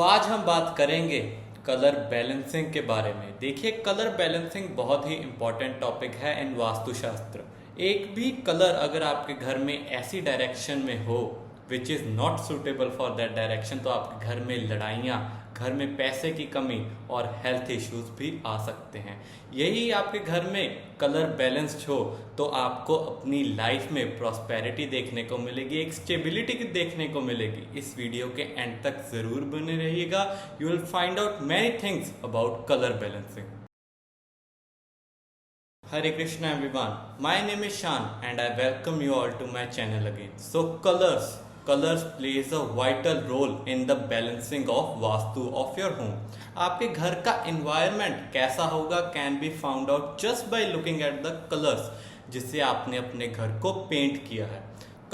आज हम बात करेंगे कलर बैलेंसिंग के बारे में। देखिए, कलर बैलेंसिंग बहुत ही इम्पोर्टेंट टॉपिक है इन वास्तुशास्त्र। एक भी कलर अगर आपके घर में ऐसी डायरेक्शन में हो which is not suitable for that direction, तो आपके घर में लड़ाइयाँ, घर में पैसे की कमी और हेल्थ इश्यूज भी आ सकते हैं। यही आपके घर में कलर बैलेंस्ड हो तो आपको अपनी लाइफ में प्रॉस्पेरिटी देखने को मिलेगी, एक स्टेबिलिटी देखने को मिलेगी। इस वीडियो के एंड तक जरूर बने रहिएगा। You will find out many things about colour balancing. Hare Krishna everyone, my name is Shan and I welcome you all to my channel again. So colors plays a vital role in the balancing of vastu of your home. आपके घर का environment कैसा होगा can be found out just by looking at the colors जिससे आपने अपने घर को पेंट किया है।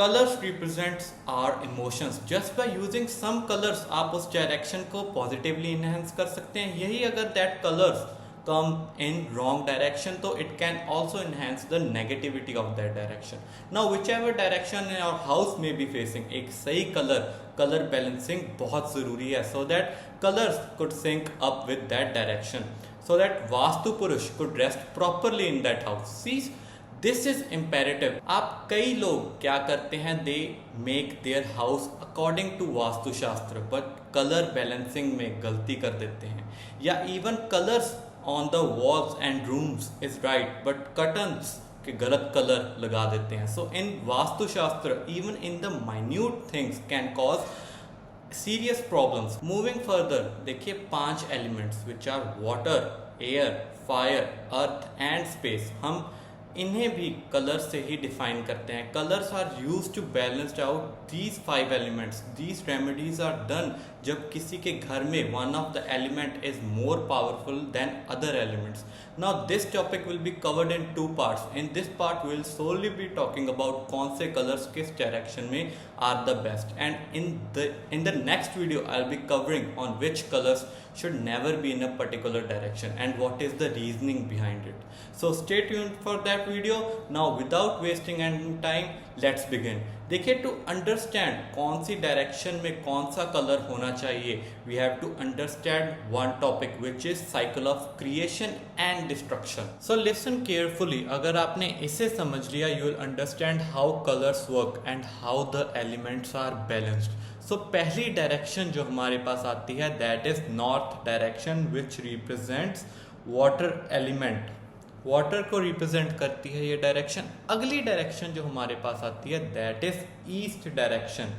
Colors represents our emotions. Just by using some colors आप उस डायरेक्शन को पॉजिटिवली enhance कर सकते हैं। यही अगर that colors come in wrong direction, so it can also enhance the negativity of that direction. Now whichever direction your house may be facing, एक सही color balancing बहुत ज़रूरी है, so that colors could sync up with that direction, so that vastu purush could rest properly in that house. See, this is imperative. आप कई लोग क्या करते हैं, they make their house according to Vastushastra but colour balancing में गलती कर देते हैं, या even colours on the walls and rooms is right but curtains के गलत कलर लगा देते हैं। So in Vastushastra even in the minute things can cause serious problems. Moving further, देखिए 5 elements which are water, air, fire, earth and space, हम इन्हें भी colour से ही डिफाइन करते हैं। Colours are use to balanced out these 5 elements. These remedies are done जब किसी के घर में one of the element is more powerful than other elements. Now this topic will be covered in 2 parts. In this part will solely be talking about कौन से colours किस direction में are the best, and in the next video I will be covering on which colours should never be in a particular direction and what is the reasoning behind it. So stay tuned for that video. Now without wasting any time, let's begin. देखिए, to understand कौन सी direction में कौन सा colour होना चाहिए, we have to understand one topic which is cycle of creation and destruction. So listen carefully. अगर आपने इसे समझ लिया, you will understand how colours work and how the elements are balanced. So पहली डायरेक्शन जो हमारे पास आती है that is north direction which represents water element. Water को रिप्रेजेंट करती है ये डायरेक्शन। अगली डायरेक्शन जो हमारे पास आती है that is east direction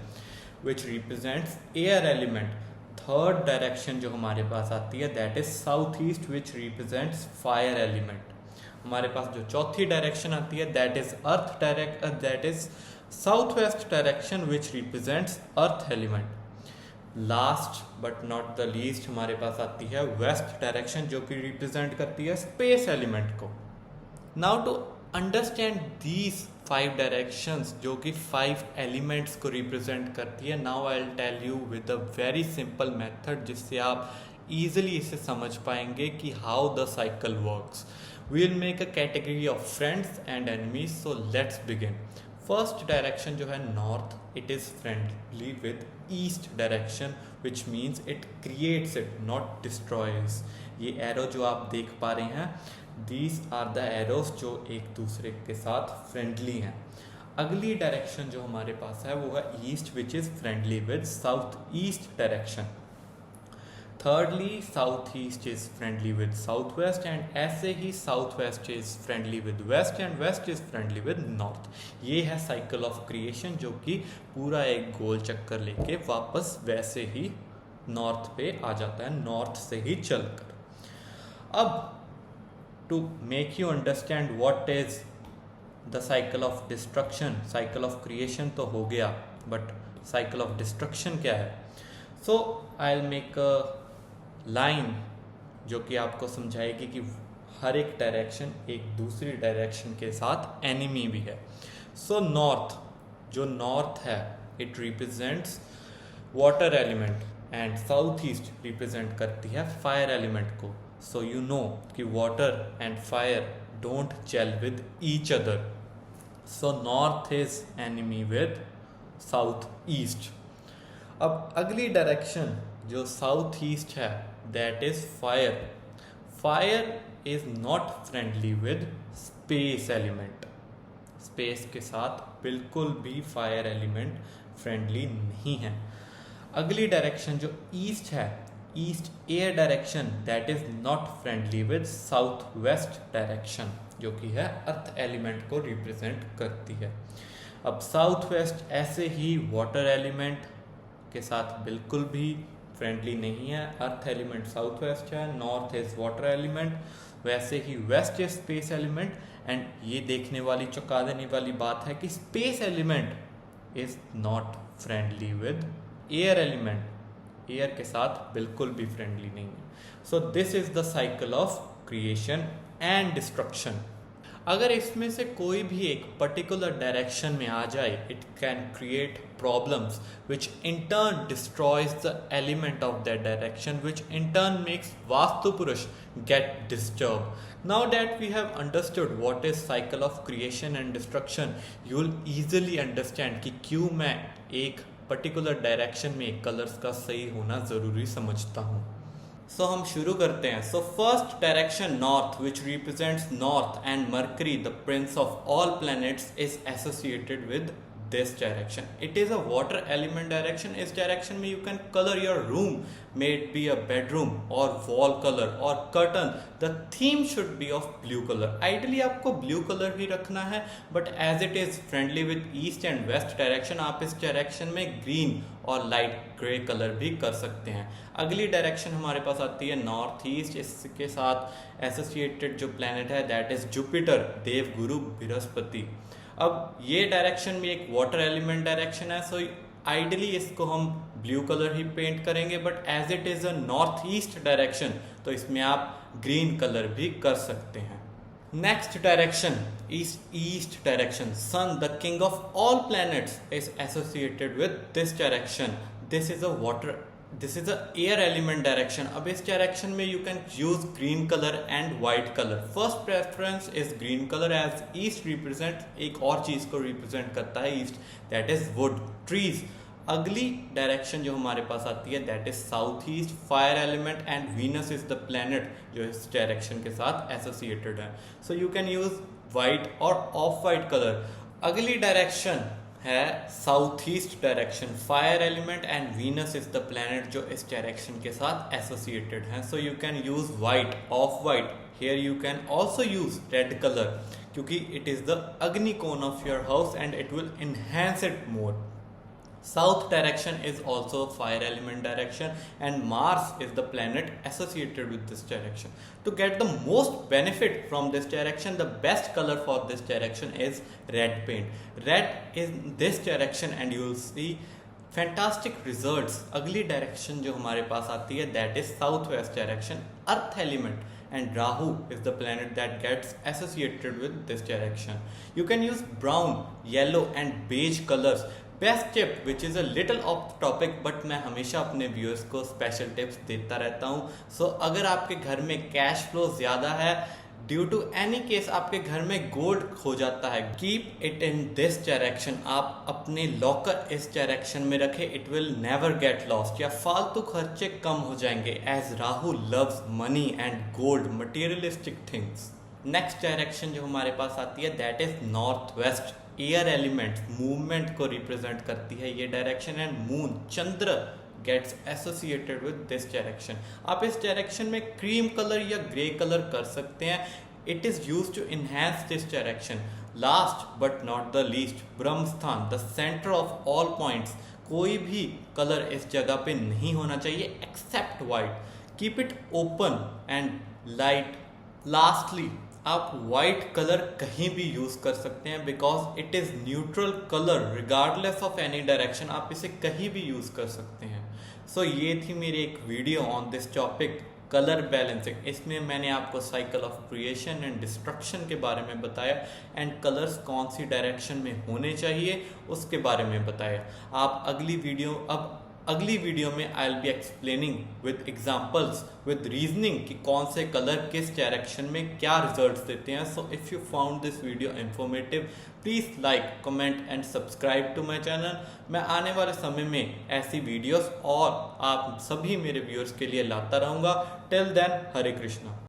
which represents air element. Third direction जो हमारे पास आती है that is south east which represents fire element. हमारे पास जो चौथी डायरेक्शन आती है that is that is south west direction which represents earth element. Last but not the least हमारे पास आती है वेस्ट डायरेक्शन जो कि रिप्रेजेंट करती है स्पेस एलिमेंट को। Now to understand these 5 directions जो कि 5 एलिमेंट्स को रिप्रेजेंट करती है, now I will tell you with a very simple method जिससे आप इजीली इसे समझ पाएंगे कि how the cycle works. We will make a category of friends and enemies. So let's begin. First direction जो है north, it is friendly with east direction which means it creates it not destroys. ये arrow जो आप देख पा रहे हैं, these are the arrows जो एक दूसरे के साथ फ्रेंडली हैं। अगली डायरेक्शन जो हमारे पास है वो है east which is friendly with south east direction. Thirdly south east is friendly with south west, and ऐसे ही south west is friendly with west and west is friendly with north. ये है साइकिल ऑफ क्रिएशन जो कि पूरा एक गोल चक्कर लेके वापस वैसे ही नॉर्थ पे आ जाता है, नॉर्थ से ही चलकर। अब to make you understand what is the cycle of destruction, cycle of creation तो हो गया बट साइकिल ऑफ डिस्ट्रक्शन क्या है। So I will make a line जो कि आपको समझाएगी कि हर एक डायरेक्शन एक दूसरी डायरेक्शन के साथ एनिमी भी है। सो नॉर्थ, जो नॉर्थ है it represents water element and south east represent करती है फायर एलिमेंट को। सो यू नो कि water and fire don't gel with each other. So north is enemy with south east. अब अगली direction जो south east है that is fire. Fire is not friendly with space element. Space के साथ बिल्कुल भी fire element friendly नहीं है. अगली डायरेक्शन जो ईस्ट है, east air direction, that is not friendly with south west direction, जो कि है अर्थ एलिमेंट को रिप्रेजेंट करती है. अब साउथ वेस्ट ऐसे ही वाटर एलिमेंट के साथ बिल्कुल भी फ्रेंडली नहीं है. अर्थ एलिमेंट साउथ वेस्ट है, नॉर्थ इज वाटर एलिमेंट, वैसे ही west is space element. And ये देखने वाली, चौंका देने वाली बात है कि space element is not friendly with air element. Air के साथ बिल्कुल भी फ्रेंडली नहीं है. So this is the cycle of creation and destruction. अगर इसमें से कोई भी एक पर्टिकुलर डायरेक्शन में आ जाए, it can create problems which in turn destroys the element of that direction, which in turn makes Vastu Purush get disturb. Now that we have understood what is cycle of creation and destruction, you will easily understand कि क्यों मैं एक particular direction में colours का सही होना ज़रूरी समझता हूँ. So हम शुरू करते हैं. So first direction north, which represents north, and Mercury, the prince of all planets, is associated with this direction. It is a water element direction. इस direction में you can color your room, may it be a bedroom or wall color or curtain. The theme should be of blue color. Ideally आपको blue color ही रखना है, but as it is friendly with east and west direction, आप इस direction में green और light grey color भी कर सकते हैं. अगली direction हमारे पास आती है north east. इसके साथ associated जो planet है that is Jupiter, देव गुरु बृहस्पति. अब ये डायरेक्शन भी एक वाटर एलिमेंट डायरेक्शन है, सो आइडियली इसको हम ब्लू कलर ही पेंट करेंगे, but as it is a north east direction तो इसमें आप ग्रीन कलर भी कर सकते हैं. Next direction east direction. Sun, the king of all planets, is associated with this direction. This is a air element direction. अब इस direction में you can use green colour and white colour. First preference is green colour as east represent एक और चीज को represent करता है east, that is would, trees. अगली डायरेक्शन जो हमारे पास आती है that is south east, fire element, and Venus is the planet जो इस डायरेक्शन के साथ एसोसिएटेड है. So you can use white और ऑफ वाइट कलर. अगली डायरेक्शन है south east direction. Fire element and Venus is the planet जो इस डायरेक्शन के साथ एसोसिएटेड है. So you can use white, of white. Here you can also use red colour क्योंकि it is the अग्नि cone of your house and it will enhance it more. South direction is also fire element direction, and Mars is the planet associated with this direction. To get the most benefit from this direction, the best color for this direction is red paint. Red is this direction and you will see fantastic results. अगली direction जो हमारे पास आती है that is southwest direction, earth element, and Rahu is the planet that gets associated with this direction. You can use brown, yellow and beige colors. Best tip which is a little of topic, but मैं हमेशा अपने viewers को special tips देता रहता हूँ. सो अगर आपके घर में कैश फ्लो ज़्यादा है, ड्यू टू एनी केस आपके घर में गोल्ड खो जाता है, keep it in this direction. आप अपने लॉकर इस डायरेक्शन में रखें, it will never get lost. या फालतू खर्चे कम हो जाएंगे as Rahu loves money and gold, materialistic things. Next direction जो हमारे पास आती है that is north west. Air element movement को रिप्रेजेंट करती है ये direction, and moon, Chandra, gets associated with this direction. आप इस डायरेक्शन में क्रीम कलर या ग्रे कलर कर सकते हैं. It is used to enhance this direction. Last but not the least, Brahmasthan, the centre of all points. कोई भी colour इस जगह पे नहीं होना चाहिए except white. Keep it open and light. Lastly आप वाइट कलर कहीं भी यूज कर सकते हैं because it is neutral colour regardless of any direction. आप इसे कहीं भी यूज कर सकते हैं. सो ये थी मेरी एक video on this topic colour balancing. इसमें मैंने आपको cycle of creation and destruction के बारे में बताया एंड कलर्स कौन सी डायरेक्शन में होने चाहिए उसके बारे में बताया. आप अगली वीडियो अब अगली वीडियो में I will be explaining with examples with reasoning कि कौन से कलर किस डायरेक्शन में क्या रिजल्ट्स देते हैं. So if you found this video informative, please like, comment and subscribe to my channel. मैं आने वाले समय में ऐसी वीडियोस और आप सभी मेरे व्यूअर्स के लिए लाता रहूँगा. टिल देन, हरे कृष्णा.